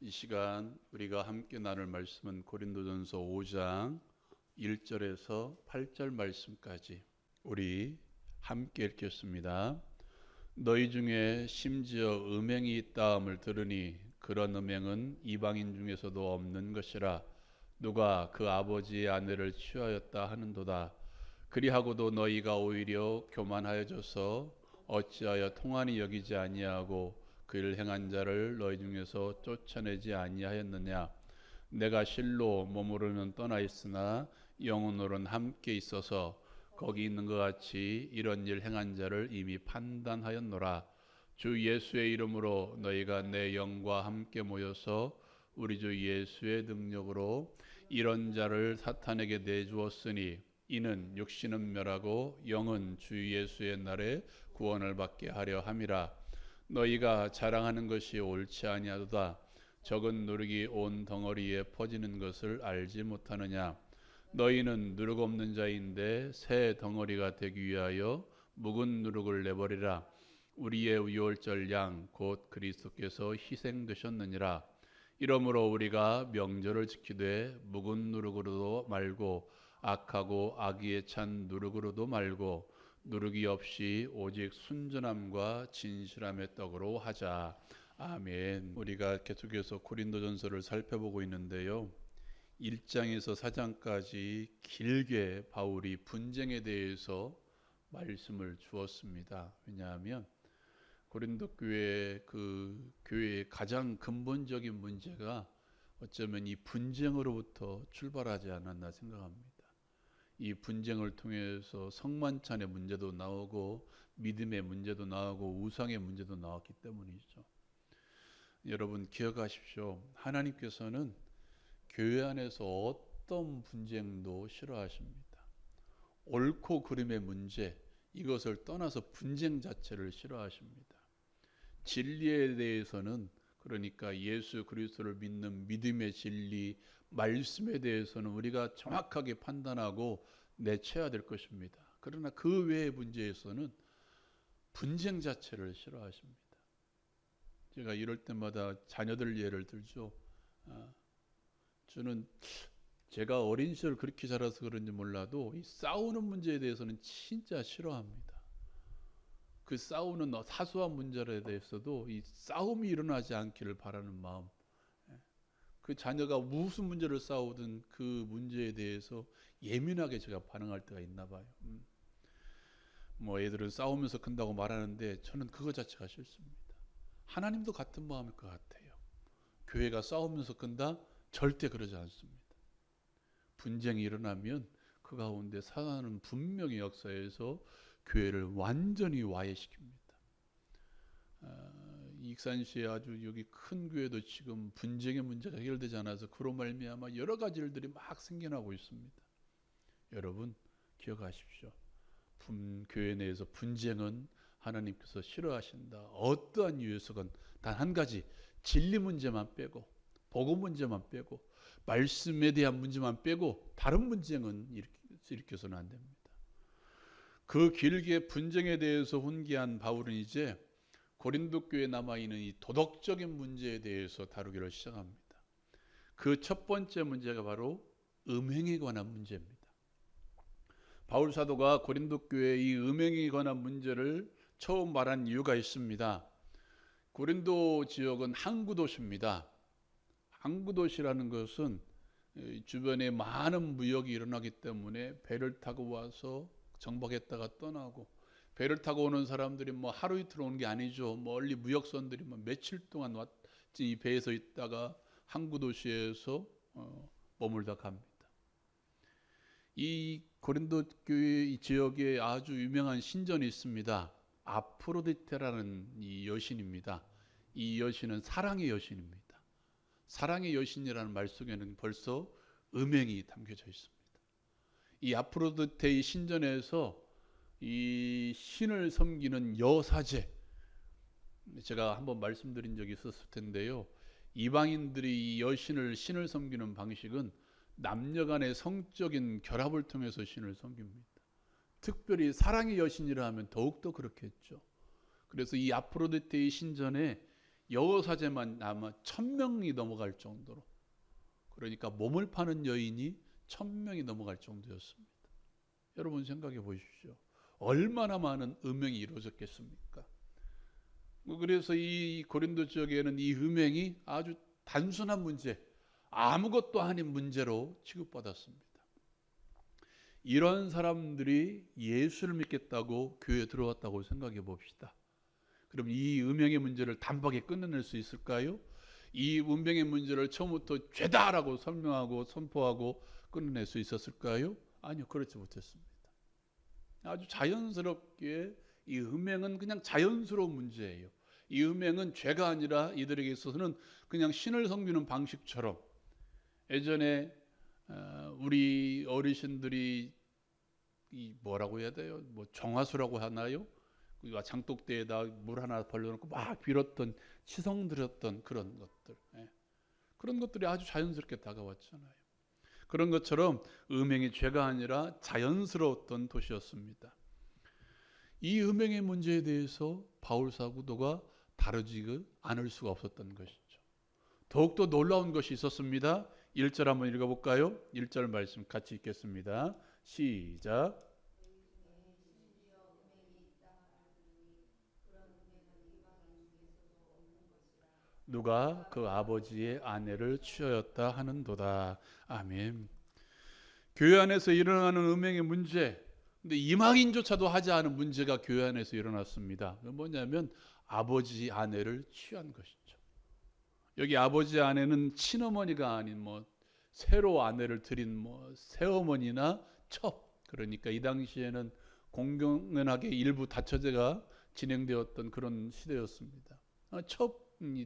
이 시간 우리가 함께 나눌 말씀은 고린도전서 5장 1절에서 8절 말씀까지 우리 함께 읽겠습니다. 너희 중에 심지어 음행이 있다함을 들으니 그런 음행은 이방인 중에서도 없는 것이라. 누가 그 아버지의 아내를 취하였다 하는도다. 그리하고도 너희가 오히려 교만하여져서 어찌하여 통한이 여기지 아니하고 그 일 행한 자를 너희 중에서 쫓아내지 아니하였느냐. 내가 실로 몸으로는 떠나 있으나 영혼으로는 함께 있어서 거기 있는 것 같이 이런 일 행한 자를 이미 판단하였노라. 주 예수의 이름으로 너희가 내 영과 함께 모여서 우리 주 예수의 능력으로 이런 자를 사탄에게 내주었으니 이는 육신은 멸하고 영은 주 예수의 날에 구원을 받게 하려 함이라. 너희가 자랑하는 것이 옳지 아니하도다. 적은 누룩이 온 덩어리에 퍼지는 것을 알지 못하느냐. 너희는 누룩 없는 자인데 새 덩어리가 되기 위하여 묵은 누룩을 내버리라. 우리의 유월절 양 곧 그리스도께서 희생되셨느니라. 이러므로 우리가 명절을 지키되 묵은 누룩으로도 말고 악하고 악의에 찬 누룩으로도 말고 누룩이 없이 오직 순전함과 진실함의 떡으로 하자. 아멘. 우리가 계속해서 고린도전서를 살펴보고 있는데요. 1장에서 4장까지 길게 바울이 분쟁에 대해서 말씀을 주었습니다. 왜냐하면 고린도 교회의 교회의 가장 근본적인 문제가 어쩌면 이 분쟁으로부터 출발하지 않았나 생각합니다. 이 분쟁을 통해서 성만찬의 문제도 나오고 믿음의 문제도 나오고 우상의 문제도 나왔기 때문이죠. 여러분 기억하십시오. 하나님께서는 교회 안에서 어떤 분쟁도 싫어하십니다. 옳고 그름의 문제, 이것을 떠나서 분쟁 자체를 싫어하십니다. 진리에 대해서는, 그러니까 예수 그리스도를 믿는 믿음의 진리, 말씀에 대해서는 우리가 정확하게 판단하고 내쳐야 될 것입니다. 그러나 그 외의 문제에서는 분쟁 자체를 싫어하십니다. 제가 이럴 때마다 자녀들 예를 들죠. 저는 제가 어린 시절 그렇게 자라서 그런지 몰라도 이 싸우는 문제에 대해서는 진짜 싫어합니다. 그 싸우는 사소한 문제에 대해서도 이 싸움이 일어나지 않기를 바라는 마음. 그 자녀가 무슨 문제를 싸우든 그 문제에 대해서 예민하게 제가 반응할 때가 있나 봐요. 뭐 애들은 싸우면서 큰다고 말하는데 저는 그거 자체가 싫습니다. 하나님도 같은 마음일 것 같아요. 교회가 싸우면서 큰다? 절대 그러지 않습니다. 분쟁이 일어나면 그 가운데 사단은 분명히 역사에서 교회를 완전히 와해시킵니다. 익산시에 아주 여기 큰 교회도 지금 분쟁의 문제가 해결되지 않아서 그로 말미암아 여러 가지 일들이 막 생겨나고 있습니다. 여러분 기억하십시오. 교회 내에서 분쟁은 하나님께서 싫어하신다. 어떠한 이유에서건 단 한 가지, 진리 문제만 빼고 복음 문제만 빼고 말씀에 대한 문제만 빼고 다른 분쟁은 일으켜서는 안 됩니다. 그 길게 분쟁에 대해서 훈계한 바울은 이제 고린도 교회에 남아있는 이 도덕적인 문제에 대해서 다루기를 시작합니다. 그 첫 번째 문제가 바로 음행에 관한 문제입니다. 바울 사도가 고린도 교회의 이 음행에 관한 문제를 처음 말한 이유가 있습니다. 고린도 지역은 항구 도시입니다. 항구 도시라는 것은 주변에 많은 무역이 일어나기 때문에 배를 타고 와서 정박했다가 떠나고, 배를 타고 오는 사람들이 뭐 하루 이틀 오는 게 아니죠. 멀리 무역선들이 뭐 며칠 동안 이 배에서 있다가 항구 도시에서 머물다 갑니다. 이 고린도 교회 이 지역에 아주 유명한 신전이 있습니다. 아프로디테라는 이 여신입니다. 이 여신은 사랑의 여신입니다. 사랑의 여신이라는 말 속에는 벌써 음행이 담겨져 있습니다. 이 아프로디테의 신전에서 이 신을 섬기는 여사제, 제가 한번 말씀드린 적이 있었을 텐데요. 이방인들이 이 여신을 신을 섬기는 방식은 남녀 간의 성적인 결합을 통해서 신을 섬깁니다. 특별히 사랑의 여신이라 하면 더욱더 그렇겠죠. 그래서 이 아프로디테의 신전에 여호사제만 아마 1000명이 넘어갈 정도로, 그러니까 몸을 파는 여인이 1000명이 넘어갈 정도였습니다. 여러분 생각해 보십시오. 얼마나 많은 음행이 이루어졌겠습니까? 그래서 이 고린도 지역에는 이 음행이 아주 단순한 문제, 아무것도 아닌 문제로 취급받았습니다. 이런 사람들이 예수를 믿겠다고 교회에 들어왔다고 생각해 봅시다. 그럼 이 음행의 문제를 단박에 끊어낼 수 있을까요? 이 음행의 문제를 처음부터 죄다라고 설명하고 선포하고 끊어낼 수 있었을까요? 아니요, 그렇지 못했습니다. 아주 자연스럽게 이 음행은 그냥 자연스러운 문제예요. 이 음행은 죄가 아니라 이들에게 있어서는 그냥 신을 섬기는 방식처럼, 예전에 우리 어르신들이 이 뭐라고 해야 돼요? 뭐 정화수라고 하나요? 장독대에다 물 하나 벌려놓고 막 빌었던, 치성 드렸던 그런 것들, 그런 것들이 아주 자연스럽게 다가왔잖아요. 그런 것처럼 음행이 죄가 아니라 자연스러웠던 도시였습니다. 이 음행의 문제에 대해서 바울 사도가 다루지 않을 수가 없었던 것이죠. 더욱더 놀라운 것이 있었습니다. 1절 한번 읽어볼까요? 1절 말씀 같이 읽겠습니다. 시작. 누가 그 아버지의 아내를 취하였다 하는도다. 아멘. 교회 안에서 일어나는 음행의 문제, 근데 이방인조차도 하지 않은 문제가 교회 안에서 일어났습니다. 뭐냐면 아버지 아내를 취한 것이죠. 여기 아버지 아내는 친어머니가 아닌 새로 아내를 들인 새어머니나 첩, 그러니까 이 당시에는 공공연하게 일부 다처제가 진행되었던 그런 시대였습니다. 첩,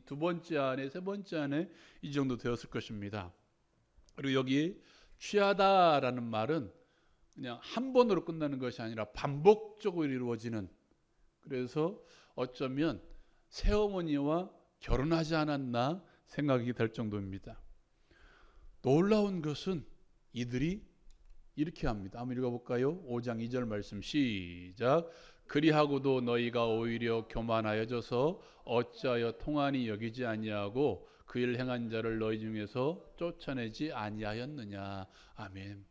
두 번째 아내, 세 번째 아내, 이 정도 되었을 것입니다. 그리고 여기 취하다라는 말은 그냥 한 번으로 끝나는 것이 아니라 반복적으로 이루어지는, 그래서 어쩌면 새어머니와 결혼하지 않았나 생각이 될 정도입니다. 놀라운 것은 이들이 이렇게 합니다. 한번 읽어볼까요? 5장 2절 말씀 시작. 그리하고도 너희가 오히려 교만하여져서 어찌하여 통한이 여기지 아니하고 그 일 행한 자를 너희 중에서 쫓아내지 아니하였느냐. 아멘.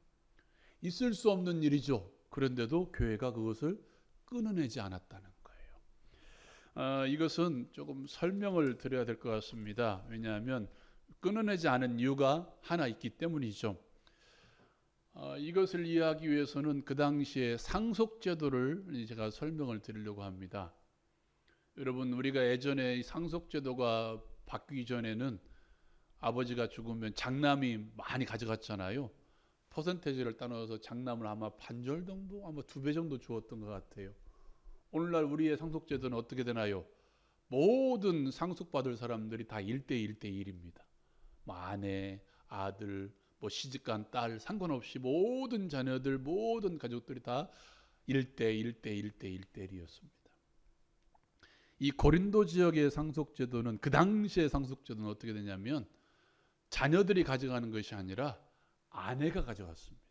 있을 수 없는 일이죠. 그런데도 교회가 그것을 끊어내지 않았다는 거예요. 이것은 조금 설명을 드려야 될 것 같습니다. 왜냐하면 끊어내지 않은 이유가 하나 있기 때문이죠. 이것을 이해하기 위해서는 그 당시에 상속제도를 제가 설명을 드리려고 합니다. 여러분, 우리가 예전에 상속제도가 바뀌기 전에는 아버지가 죽으면 장남이 많이 가져갔잖아요. 퍼센테이지를 따눠서 장남을 아마 반절 정도, 아마 2배 정도 주었던 것 같아요. 오늘날 우리의 상속제도는 어떻게 되나요? 모든 상속받을 사람들이 다 1대1대1입니다. 아내, 아들, 시집간 딸 상관없이 모든 자녀들, 모든 가족들이 다 1대1대1대1대1이었습니다. 이 고린도 지역의 상속제도는, 그 당시의 상속제도는 어떻게 되냐면 자녀들이 가져가는 것이 아니라 아내가 가져갔습니다.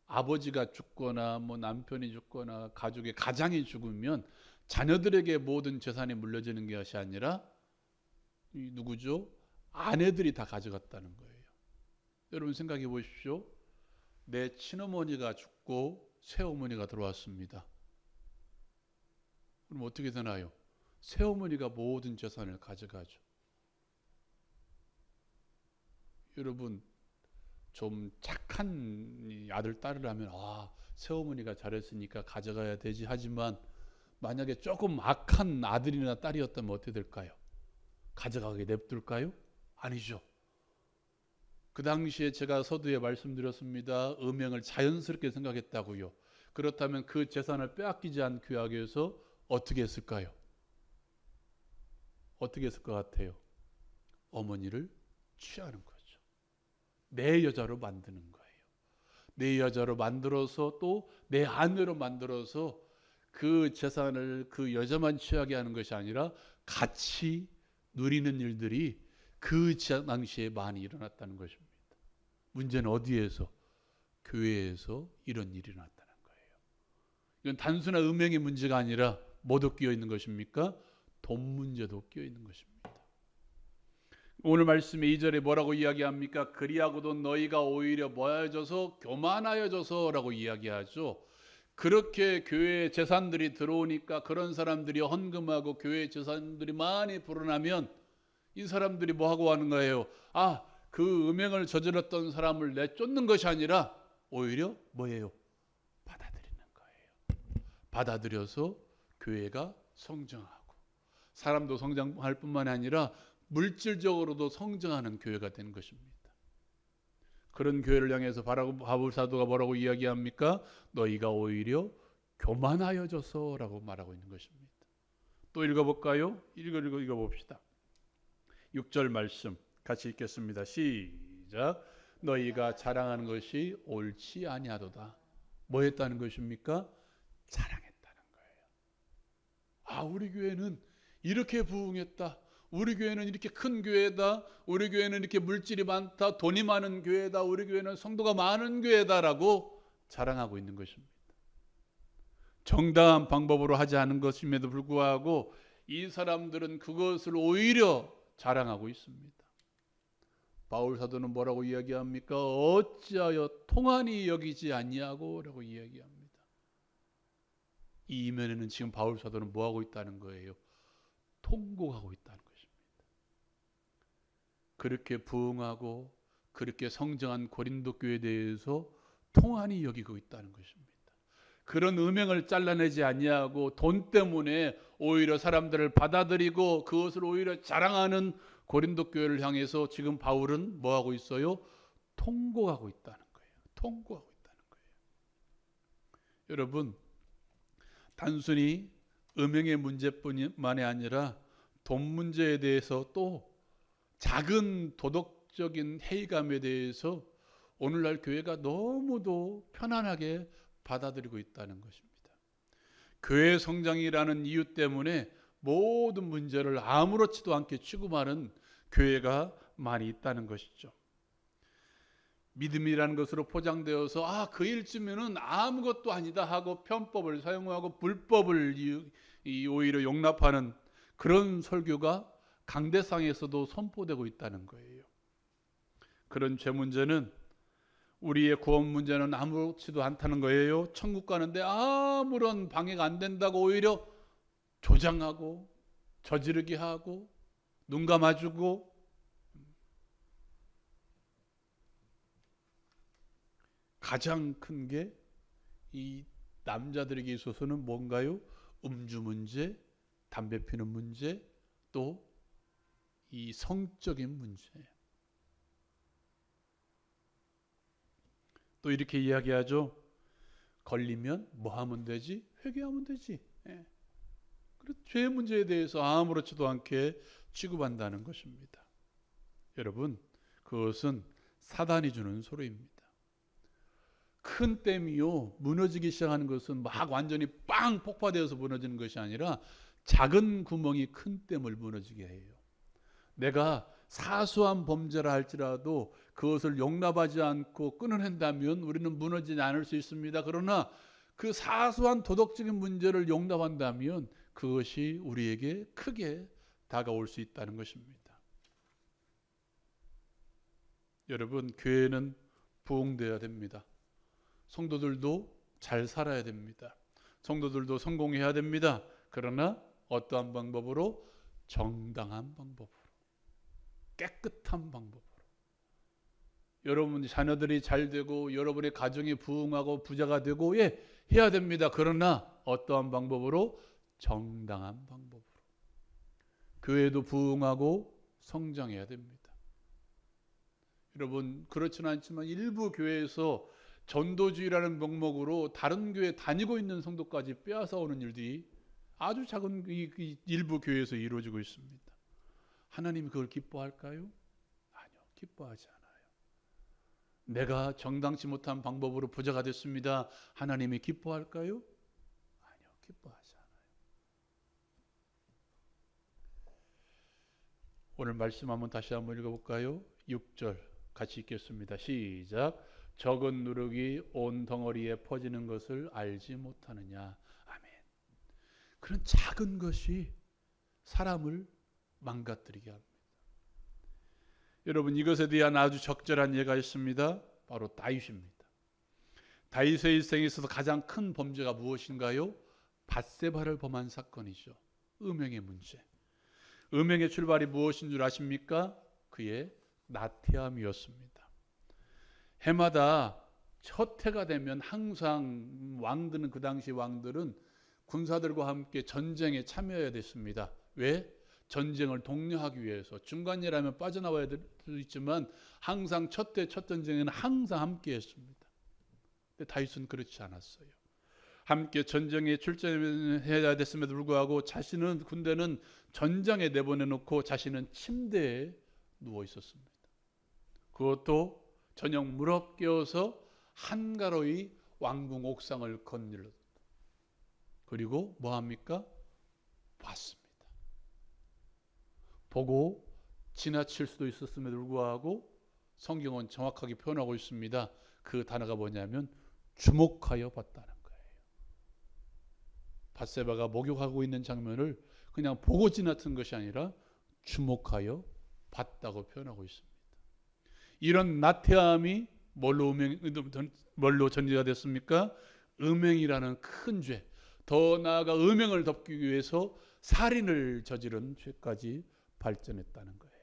아버지가 죽거나 남편이 죽거나 가족의 가장이 죽으면 자녀들에게 모든 재산이 물려지는 것이 아니라 누구죠? 아내들이 다 가져갔다는 거예요. 여러분 생각해 보십시오. 내 친어머니가 죽고 새어머니가 들어왔습니다. 그럼 어떻게 되나요? 새어머니가 모든 재산을 가져가죠. 여러분, 좀 착한 아들, 딸이라면 새어머니가 잘했으니까 가져가야 되지 하지만, 만약에 조금 악한 아들이나 딸이었다면 어떻게 될까요? 가져가게 냅둘까요? 아니죠. 그 당시에 제가 서두에 말씀드렸습니다. 음행을 자연스럽게 생각했다고요. 그렇다면 그 재산을 빼앗기지 않기 위해서 어떻게 했을까요? 어떻게 했을 것 같아요? 어머니를 취하는 거죠. 내 여자로 만드는 거예요. 내 여자로 만들어서 또 내 아내로 만들어서 그 재산을 그 여자만 취하게 하는 것이 아니라 같이 누리는 일들이 그 당시에 많이 일어났다는 것입니다. 문제는 어디에서? 교회에서 이런 일이 일어났다는 거예요. 이건 단순한 음행의 문제가 아니라 뭐도 끼어 있는 것입니까? 돈 문제도 끼어 있는 것입니다. 오늘 말씀의 2절에 뭐라고 이야기합니까? 그리하고도 너희가 오히려 뭐하여져서 교만하여져서라고 이야기하죠. 그렇게 교회에 재산들이 들어오니까 그런 사람들이 헌금하고 교회에 재산들이 많이 불어나면 이 사람들이 뭐하고 하는 거예요? 그 음행을 저질렀던 사람을 내쫓는 것이 아니라 오히려 뭐예요? 받아들이는 거예요. 받아들여서 교회가 성장하고 사람도 성장할 뿐만 아니라 물질적으로도 성장하는 교회가 되는 것입니다. 그런 교회를 향해서 바울 사도가 뭐라고 이야기합니까? 너희가 오히려 교만하여져서라고 말하고 있는 것입니다. 또 읽어볼까요? 읽어봅시다. 6절 말씀 같이 읽겠습니다. 시작. 너희가 자랑하는 것이 옳지 아니하도다. 뭐 했다는 것입니까? 자랑했다는 거예요. 우리 교회는 이렇게 부흥했다. 우리 교회는 이렇게 큰 교회다. 우리 교회는 이렇게 물질이 많다. 돈이 많은 교회다. 우리 교회는 성도가 많은 교회다라고 자랑하고 있는 것입니다. 정당한 방법으로 하지 않은 것임에도 불구하고 이 사람들은 그것을 오히려 자랑하고 있습니다. 바울 사도는 뭐라고 이야기합니까? 어찌하여 통한이 여기지 아니하고 라고 이야기합니다. 이 이면에는 지금 바울 사도는 뭐하고 있다는 거예요? 통곡하고 있다는 것입니다. 그렇게 부흥하고 그렇게 성장한 고린도 교회에 대해서 통한이 여기고 있다는 것입니다. 그런 음행을 잘라내지 아니하고 돈 때문에 오히려 사람들을 받아들이고 그것을 오히려 자랑하는 고린도 교회를 향해서 지금 바울은 뭐하고 있어요? 통곡하고 있다는 거예요. 통곡하고 있다는 거예요. 여러분, 단순히 음행의 문제뿐만이 아니라 돈 문제에 대해서 또 작은 도덕적인 해이감에 대해서 오늘날 교회가 너무도 편안하게 받아들이고 있다는 것입니다. 교회 성장이라는 이유 때문에 모든 문제를 아무렇지도 않게 취급하는 교회가 많이 있다는 것이죠. 믿음이라는 것으로 포장되어서 그 일쯤에는 아무것도 아니다 하고 편법을 사용하고 불법을 오히려 용납하는 그런 설교가 강대상에서도 선포되고 있다는 거예요. 그런 죄 문제는 우리의 구원 문제는 아무렇지도 않다는 거예요. 천국 가는데 아무런 방해가 안 된다고 오히려 조장하고 저지르게 하고 눈 감아주고 가장 큰 게 이 남자들에게 있어서는 뭔가요? 음주 문제, 담배 피는 문제, 또 이 성적인 문제. 또 이렇게 이야기하죠. 걸리면 뭐 하면 되지? 회개하면 되지. 죄 문제에 대해서 아무렇지도 않게 취급한다는 것입니다. 여러분, 그것은 사단이 주는 소리입니다. 큰 댐이요, 무너지기 시작하는 것은 막 완전히 빵 폭파되어서 무너지는 것이 아니라 작은 구멍이 큰 댐을 무너지게 해요. 내가 사소한 범죄라 할지라도 그것을 용납하지 않고 끊어낸다면 우리는 무너지지 않을 수 있습니다. 그러나 그 사소한 도덕적인 문제를 용납한다면 그것이 우리에게 크게 다가올 수 있다는 것입니다. 여러분, 교회는 부흥되어야 됩니다. 성도들도 잘 살아야 됩니다. 성도들도 성공해야 됩니다. 그러나 어떠한 방법으로? 정당한 방법으로, 깨끗한 방법으로. 여러분 자녀들이 잘 되고 여러분의 가정이 부흥하고 부자가 되고 해야 됩니다. 그러나 어떠한 방법으로? 정당한 방법으로. 교회도 부흥하고 성장해야 됩니다. 여러분, 그렇지는 않지만 일부 교회에서 전도주의라는 명목으로 다른 교회 다니고 있는 성도까지 빼앗아 오는 일들이 아주 작은 이 일부 교회에서 이루어지고 있습니다. 하나님이 그걸 기뻐할까요? 아니요, 기뻐하지 않아요. 내가 정당치 못한 방법으로 부자가 됐습니다. 하나님이 기뻐할까요? 아니요, 기뻐하지 않아요. 오늘 말씀 다시 한번 읽어볼까요? 6절 같이 읽겠습니다. 시작. 적은 누룩이 온 덩어리에 퍼지는 것을 알지 못하느냐. 아멘. 그런 작은 것이 사람을 망가뜨리게 합니다. 여러분, 이것에 대한 아주 적절한 예가 있습니다. 바로 다윗입니다. 다윗의 일생에 있어서 가장 큰 범죄가 무엇인가요? 밧세바를 범한 사건이죠. 음행의 문제. 음행의 출발이 무엇인 줄 아십니까? 그의 나태함이었습니다. 해마다 첫 해가 되면 항상 왕들은, 그 당시 왕들은 군사들과 함께 전쟁에 참여해야 됐습니다. 왜? 전쟁을 독려하기 위해서. 중간이라면 빠져나와야 될 수 있지만 항상 첫 전쟁에는 항상 함께 했습니다. 근데 다윗은 그렇지 않았어요. 함께 전쟁에 출전해야 됐음에도 불구하고 자신은, 군대는 전장에 내보내놓고 자신은 침대에 누워 있었습니다. 그것도 저녁 무렵 깨어서 한가로이 왕궁 옥상을 거닐렀다. 그리고 뭐합니까? 봤습니다. 보고 지나칠 수도 있었음에도 불구하고 성경은 정확하게 표현하고 있습니다. 그 단어가 뭐냐면 주목하여 봤다는 거예요. 밧세바가 목욕하고 있는 장면을 그냥 보고 지나친 것이 아니라 주목하여 봤다고 표현하고 있습니다. 이런 나태함이 뭘로 전제가 됐습니까? 음행이라는 큰 죄, 더 나아가 음행을 덮기 위해서 살인을 저지른 죄까지 발전했다는 거예요.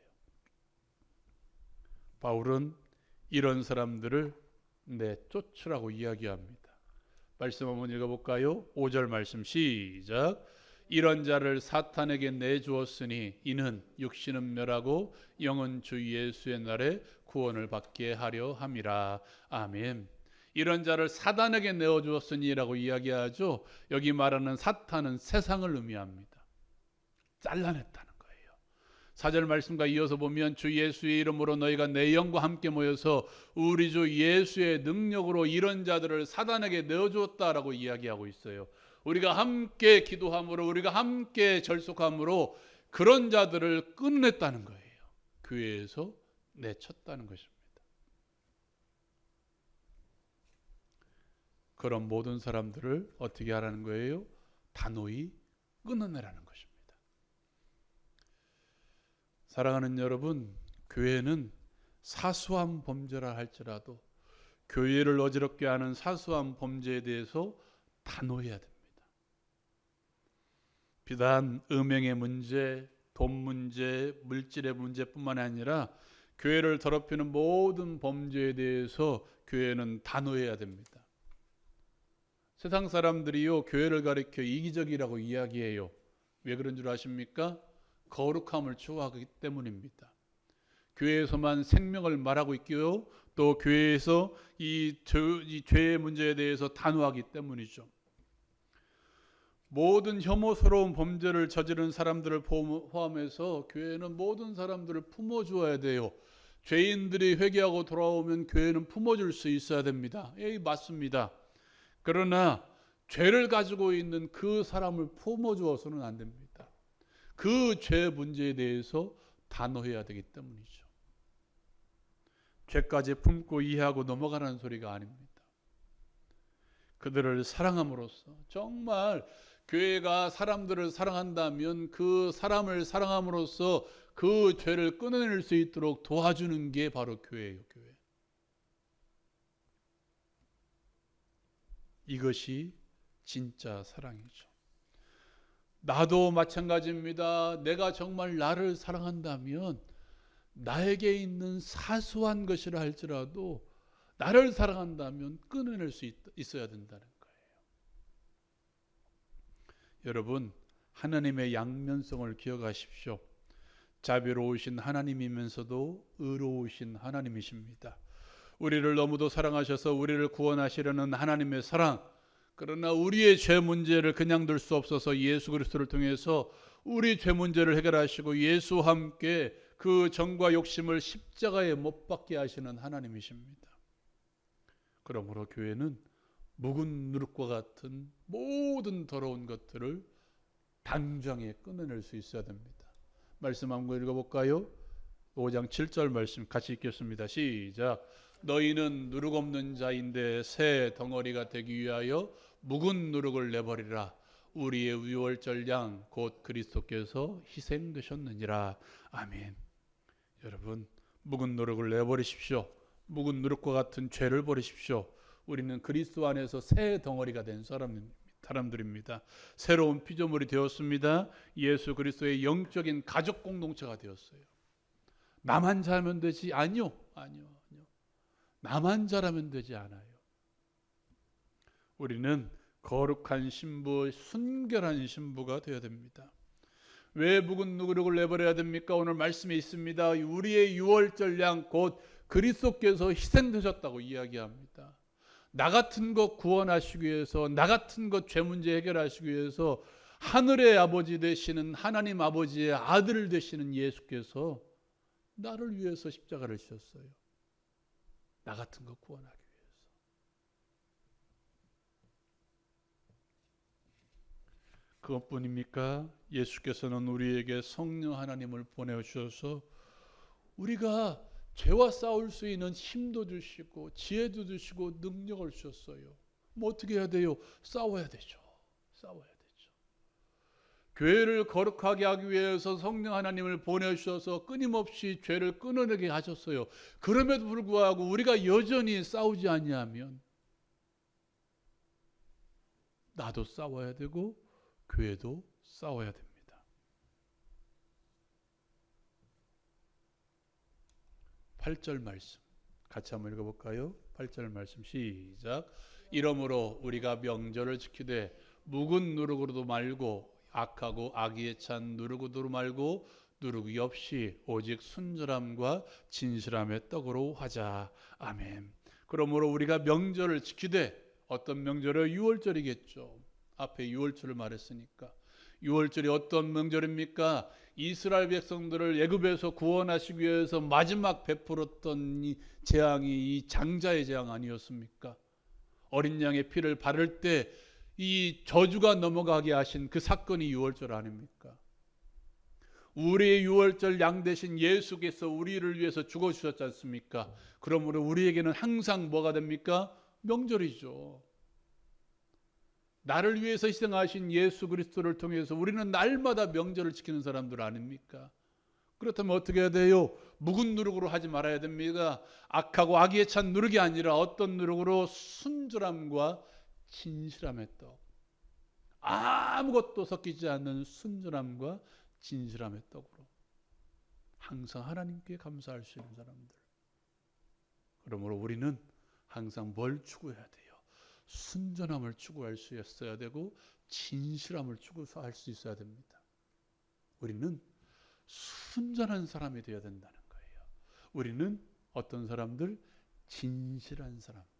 바울은 이런 사람들을 내쫓으라고 이야기합니다. 말씀 한번 읽어볼까요? 5절 말씀 시작. 이런 자를 사탄에게 내주었으니 이는 육신은 멸하고 영은 주 예수의 날에 구원을 받게 하려 함이라. 아멘. 이런 자를 사단에게 내어주었으니라고 이야기하죠. 여기 말하는 사탄은 세상을 의미합니다. 잘라냈다는 거예요. 4절 말씀과 이어서 보면 주 예수의 이름으로 너희가 내 영과 함께 모여서 우리 주 예수의 능력으로 이런 자들을 사단에게 내어주었다라고 이야기하고 있어요. 우리가 함께 기도함으로, 우리가 함께 절속함으로 그런 자들을 끊어냈다는 거예요. 교회에서 내쳤다는 것입니다. 그런 모든 사람들을 어떻게 하라는 거예요? 단호히 끊어내라는 것입니다. 사랑하는 여러분, 교회는 사소한 범죄라 할지라도 교회를 어지럽게 하는 사소한 범죄에 대해서 단호해야 됩니다. 비단 음행의 문제, 돈 문제, 물질의 문제뿐만 아니라 교회를 더럽히는 모든 범죄에 대해서 교회는 단호해야 됩니다. 세상 사람들이요, 교회를 가리켜 이기적이라고 이야기해요. 왜 그런 줄 아십니까? 거룩함을 추구하기 때문입니다. 교회에서만 생명을 말하고 있고요, 또 교회에서 이 죄의 문제에 대해서 단호하기 때문이죠. 모든 혐오스러운 범죄를 저지른 사람들을 포함해서 교회는 모든 사람들을 품어주어야 돼요. 죄인들이 회개하고 돌아오면 교회는 품어줄 수 있어야 됩니다. 예, 맞습니다. 그러나 죄를 가지고 있는 그 사람을 품어주어서는 안 됩니다. 그 죄 문제에 대해서 단호해야 되기 때문이죠. 죄까지 품고 이해하고 넘어가라는 소리가 아닙니다. 그들을 사랑함으로써, 정말 교회가 사람들을 사랑한다면 그 사람을 사랑함으로써 그 죄를 끊어낼 수 있도록 도와주는 게 바로 교회예요. 교회. 이것이 진짜 사랑이죠. 나도 마찬가지입니다. 내가 정말 나를 사랑한다면 나에게 있는 사소한 것이라 할지라도 나를 사랑한다면 끊어낼 수 있어야 된다는 거예요. 여러분, 하나님의 양면성을 기억하십시오. 자비로우신 하나님이면서도 의로우신 하나님이십니다. 우리를 너무도 사랑하셔서 우리를 구원하시려는 하나님의 사랑, 그러나 우리의 죄 문제를 그냥 둘 수 없어서 예수 그리스도를 통해서 우리 죄 문제를 해결하시고 예수와 함께 그 정과 욕심을 십자가에 못 박게 하시는 하나님이십니다. 그러므로 교회는 묵은 누룩과 같은 모든 더러운 것들을 당장에 끊어낼 수 있어야 됩니다. 말씀 한번 읽어볼까요? 5장 7절 말씀 같이 읽겠습니다. 시작. 너희는 누룩 없는 자인데 새 덩어리가 되기 위하여 묵은 누룩을 내버리라. 우리의 유월절 양 곧 그리스도께서 희생되셨느니라. 아멘. 여러분, 묵은 노력을 내버리십시오. 묵은 누룩과 같은 죄를 버리십시오. 우리는 그리스도 안에서 새 덩어리가 된 사람들입니다. 새로운 피조물이 되었습니다. 예수 그리스도의 영적인 가족 공동체가 되었어요. 나만 잘하면 되지? 아니요. 나만 잘하면 되지 않아요. 우리는 거룩한 신부, 순결한 신부가 되어야 됩니다. 왜 묵은 누룩을 내버려야 됩니까? 오늘 말씀에 있습니다. 우리의 유월절 양 곧 그리스도께서 희생되셨다고 이야기합니다. 나 같은 것 구원하시기 위해서, 나 같은 것 죄 문제 해결하시기 위해서 하늘의 아버지 되시는 하나님 아버지의 아들 되시는 예수께서 나를 위해서 십자가를 지셨어요. 나 같은 것 구원하기 위해서. 그것뿐입니까? 예수께서는 우리에게 성령 하나님을 보내주셔서 우리가 죄와 싸울 수 있는 힘도 주시고 지혜도 주시고 능력을 주셨어요. 뭐 어떻게 해야 돼요? 싸워야 되죠. 교회를 거룩하게 하기 위해서 성령 하나님을 보내주셔서 끊임없이 죄를 끊어내게 하셨어요. 그럼에도 불구하고 우리가 여전히 싸우지 아니하면 나도 싸워야 되고 교회도 싸워야 됩니다. 8절 말씀 같이 한번 읽어볼까요? 8절 말씀 시작. 이러므로 우리가 명절을 지키되 묵은 누룩으로도 말고 악하고 악의에 찬 누룩으로도 말고 누룩이 없이 오직 순절함과 진실함의 떡으로 하자. 아멘. 그러므로 우리가 명절을 지키되, 어떤 명절이요? 유월절이겠죠. 앞에 유월절을 말했으니까. 유월절이 어떤 명절입니까? 이스라엘 백성들을 애굽에서 구원하시기 위해서 마지막 베풀었던 이 재앙이 이 장자의 재앙 아니었습니까? 어린 양의 피를 바를 때 이 저주가 넘어가게 하신 그 사건이 유월절 아닙니까? 우리의 유월절 양 대신 예수께서 우리를 위해서 죽어주셨지 않습니까? 그러므로 우리에게는 항상 뭐가 됩니까? 명절이죠. 나를 위해서 희생하신 예수 그리스도를 통해서 우리는 날마다 명절을 지키는 사람들 아닙니까? 그렇다면 어떻게 해야 돼요? 묵은 누룩으로 하지 말아야 됩니다. 악하고 악의에 찬 누룩이 아니라 어떤 누룩으로? 순절함과 진실함의 떡. 아무것도 섞이지 않는 순절함과 진실함의 떡으로 항상 하나님께 감사할 수 있는 사람들. 그러므로 우리는 항상 뭘 추구해야 돼요? 순전함을 추구할 수 있어야 되고 진실함을 추구할 수 있어야 됩니다. 우리는 순전한 사람이 되어야 된다는 거예요. 우리는 어떤 사람들? 진실한 사람들.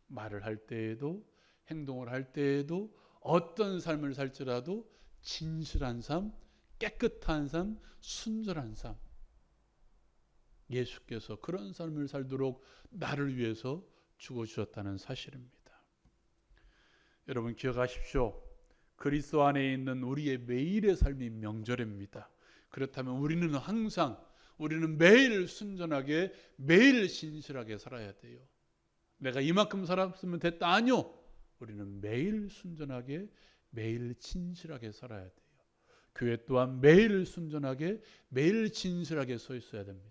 말을 할 때에도 행동을 할 때에도 어떤 삶을 살지라도 진실한 삶, 깨끗한 삶, 순전한 삶. 예수께서 그런 삶을 살도록 나를 위해서 죽어주셨다는 사실입니다. 여러분 기억하십시오. 그리스도 안에 있는 우리의 매일의 삶이 명절입니다. 그렇다면 우리는 매일 순전하게, 매일 진실하게 살아야 돼요. 내가 이만큼 살았으면 됐다. 아니요. 우리는 매일 순전하게, 매일 진실하게 살아야 돼요. 교회 또한 매일 순전하게, 매일 진실하게 서 있어야 됩니다.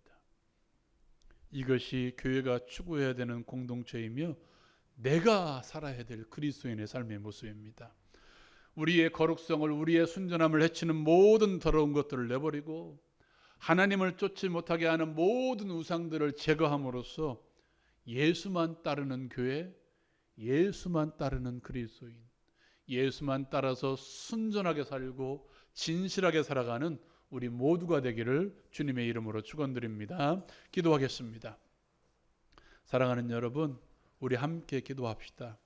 이것이 교회가 추구해야 되는 공동체이며 내가 살아야 될 그리스도인의 삶의 모습입니다. 우리의 거룩성을, 우리의 순전함을 해치는 모든 더러운 것들을 내버리고 하나님을 쫓지 못하게 하는 모든 우상들을 제거함으로써 예수만 따르는 교회, 예수만 따르는 그리스도인, 예수만 따라서 순전하게 살고 진실하게 살아가는 우리 모두가 되기를 주님의 이름으로 축원드립니다. 기도하겠습니다. 사랑하는 여러분, 우리 함께 기도합시다.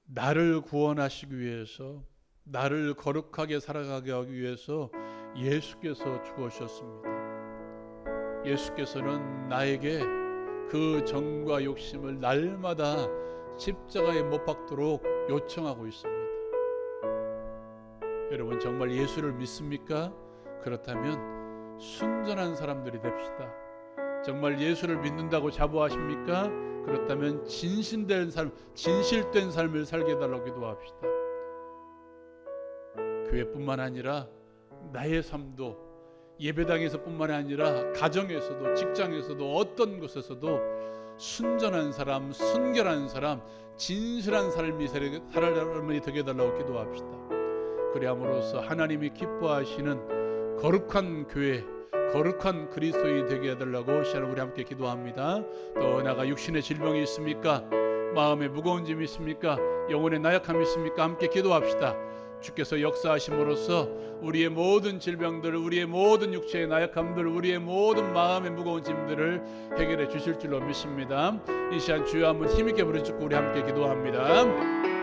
나를 구원하시기 위해서, 나를 거룩하게 살아가게 하기 위해서 예수께서 죽으셨습니다. 예수께서는 나에게 그 정과 욕심을 날마다 십자가에 못 박도록 요청하고 있습니다. 여러분 정말 예수를 믿습니까? 그렇다면 순전한 사람들이 됩시다. 정말 예수를 믿는다고 자부하십니까? 그렇다면 진실된 삶을 살게 해달라고 기도합시다. 교회뿐만 아니라 나의 삶도 예배당에서뿐만 아니라 가정에서도 직장에서도 어떤 곳에서도 순전한 사람, 순결한 사람, 진실한 삶이 되게 해달라고 기도합시다. 그리함으로써 하나님이 기뻐하시는 거룩한 교회, 거룩한 그리스도인이 되게 해달라고 시간을 우리 함께 기도합니다. 또 나가 육신의 질병이 있습니까? 마음의 무거운 짐이 있습니까? 영혼의 나약함이 있습니까? 함께 기도합시다. 주께서 역사하심으로써 우리의 모든 질병들, 우리의 모든 육체의 나약함들, 우리의 모든 마음의 무거운 짐들을 해결해 주실 줄로 믿습니다. 이 시간 주여 한번 힘있게 부르짖고 우리 함께 기도합니다.